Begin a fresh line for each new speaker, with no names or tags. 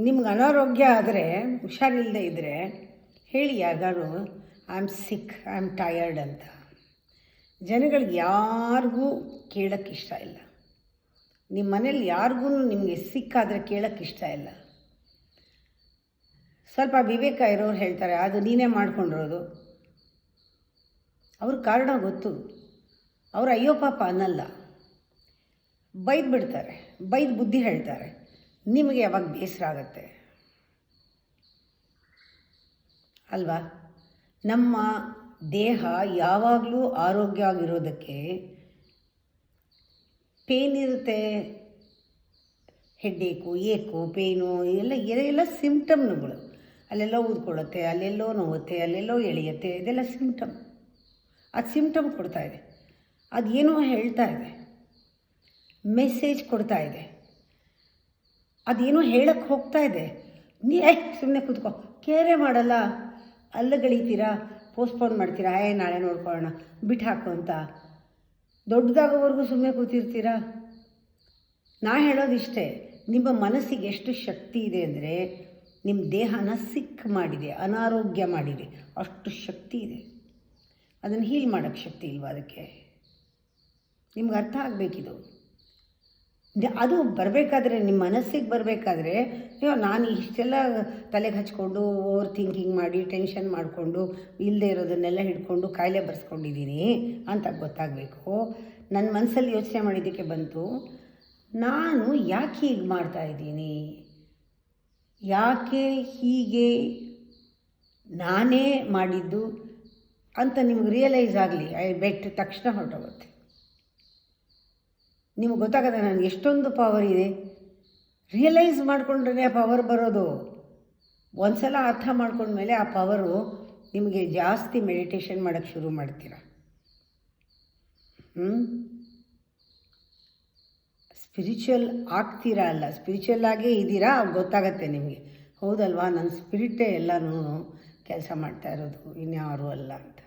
ನಿಮ್ಗೆ ಅನಾರೋಗ್ಯ ಆದರೆ, ಹುಷಾರಿಲ್ಲದೆ ಇದ್ದರೆ ಹೇಳಿ ಯಾರಿಗಾರು I am sick, I am tired ಅಂತ. ಜನಗಳಿಗೆ ಯಾರಿಗೂ ಕೇಳೋಕ್ಕಿಷ್ಟ ಇಲ್ಲ. ನಿಮ್ಮ ಮನೇಲಿ ಯಾರಿಗೂ ನಿಮಗೆ ಸಿಕ್ಕಾದರೆ ಕೇಳೋಕ್ಕಿಷ್ಟ ಇಲ್ಲ. ಸ್ವಲ್ಪ ವಿವೇಕ ಇರೋರು ಹೇಳ್ತಾರೆ ಅದು ನೀನೇ ಮಾಡ್ಕೊಂಡಿರೋದು. ಅವ್ರ ಕಾರಣ ಗೊತ್ತು. ಅವರು ಅಯ್ಯೋ ಪಾಪ ಅನ್ನಲ್ಲ, ಬೈದು ಬಿಡ್ತಾರೆ, ಬೈದು ಬುದ್ಧಿ ಹೇಳ್ತಾರೆ. ನಿಮಗೆ ಯಾವಾಗ ಬೇಸರ ಆಗುತ್ತೆ ಅಲ್ವಾ? ನಮ್ಮ ದೇಹ ಯಾವಾಗಲೂ ಆರೋಗ್ಯವಾಗಿರೋದಕ್ಕೆ ಪೇನ್ ಇರುತ್ತೆ, ಹೆಡ್ಡೇಕು, ಪೇನು ಎಲ್ಲ ಸಿಂಪ್ಟಮ್ಗಳು. ಅಲ್ಲೆಲ್ಲೋ ಊದ್ಕೊಳ್ಳುತ್ತೆ, ಅಲ್ಲೆಲ್ಲೋ ನೋವುತ್ತೆ, ಅಲ್ಲೆಲ್ಲೋ ಎಳೆಯುತ್ತೆ, ಇದೆಲ್ಲ ಸಿಂಪ್ಟಮ್. ಅದು ಸಿಂಪ್ಟಮ್ ಕೊಡ್ತಾ ಇದೆ, ಅದೇನೋ ಹೇಳ್ತಾ ಇದೆ, ಮೆಸೇಜ್ ಕೊಡ್ತಾ ಇದೆ, ಅದೇನೋ ಹೇಳಕ್ಕೆ ಹೋಗ್ತಾ ಇದೆ. ಸುಮ್ಮನೆ ಕೂತ್ಕೋ, ಕೇರೆ ಮಾಡಲ್ಲ, ಅಲ್ಲಗಳಿತೀರಾ, ಪೋಸ್ಟ್ಪೋನ್ ಮಾಡ್ತೀರಾ, ನಾಳೆ ನೋಡ್ಕೊಳ್ಳೋಣ, ಬಿಟ್ಟು ಹಾಕು ಅಂತ. ದೊಡ್ಡದಾಗೋವರೆಗೂ ಸುಮ್ಮನೆ ಕೂತಿರ್ತೀರಾ? ನಾ ಹೇಳೋದಿಷ್ಟೇ, ನಿಮ್ಮ ಮನಸ್ಸಿಗೆ ಎಷ್ಟು ಶಕ್ತಿ ಇದೆ ಅಂದರೆ ನಿಮ್ಮ ದೇಹನ ಸಿಕ್ ಮಾಡಿದೆ, ಅನಾರೋಗ್ಯ ಮಾಡಿದೆ, ಅಷ್ಟು ಶಕ್ತಿ ಇದೆ. ಅದನ್ನು ಹೀಲ್ ಮಾಡೋಕ್ಕೆ ಶಕ್ತಿ ಇಲ್ವಾ ಅದಕ್ಕೆ? ನಿಮ್ಗೆ ಅರ್ಥ ಆಗಬೇಕಿದು. ಅದು ಬರಬೇಕಾದ್ರೆ, ನಿಮ್ಮ ಮನಸ್ಸಿಗೆ ಬರಬೇಕಾದ್ರೆ, ಅಯ್ಯೋ ನಾನು ಇಷ್ಟೆಲ್ಲ ತಲೆಗೆ ಹಚ್ಕೊಂಡು ಓವರ್ ಥಿಂಕಿಂಗ್ ಮಾಡಿ ಟೆನ್ಷನ್ ಮಾಡಿಕೊಂಡು ಇಲ್ಲದೆ ಇರೋದನ್ನೆಲ್ಲ ಹಿಡ್ಕೊಂಡು ಕಾಯಿಲೆ ಬರ್ಸ್ಕೊಂಡಿದ್ದೀನಿ ಅಂತ ಗೊತ್ತಾಗಬೇಕು. ನನ್ನ ಮನಸ್ಸಲ್ಲಿ ಯೋಚನೆ ಮಾಡಿದ್ದಕ್ಕೆ ಬಂತು, ನಾನು ಯಾಕೆ ಹೀಗೆ ಮಾಡ್ತಾಯಿದ್ದೀನಿ, ಯಾಕೆ ಹೀಗೆ ನಾನೇ ಮಾಡಿದ್ದು ಅಂತ ನಿಮ್ಗೆ ರಿಯಲೈಸ್ ಆಗಲಿ. ಬೆಟ್ ತಕ್ಷಣ ಹೊರಟೋಗುತ್ತೆ. ನಿಮ್ಗೆ ಗೊತ್ತಾಗತ್ತೆ ನನಗೆ ಎಷ್ಟೊಂದು ಪವರ್ ಇದೆ. ರಿಯಲೈಸ್ ಮಾಡಿಕೊಂಡ್ರೆ ಪವರ್ ಬರೋದು. ಒಂದು ಸಲ ಅರ್ಥ ಮಾಡ್ಕೊಂಡ್ಮೇಲೆ ಆ ಪವರು ನಿಮಗೆ ಜಾಸ್ತಿ ಮೆಡಿಟೇಷನ್ ಮಾಡೋಕ್ಕೆ ಶುರು ಮಾಡ್ತೀರ. ಸ್ಪಿರಿಚುವಲ್ ಆಗ್ತೀರಾ ಅಲ್ಲ, ಸ್ಪಿರಿಚುವಲ್ ಆಗೇ ಇದ್ದೀರಾ, ಗೊತ್ತಾಗತ್ತೆ ನಿಮಗೆ. ಹೌದಲ್ವಾ, ನನ್ನ ಸ್ಪಿರಿಟೇ ಎಲ್ಲನೂ ಕೆಲಸ ಮಾಡ್ತಾ ಇರೋದು, ಇನ್ಯಾರೂ ಅಲ್ಲ ಅಂತ.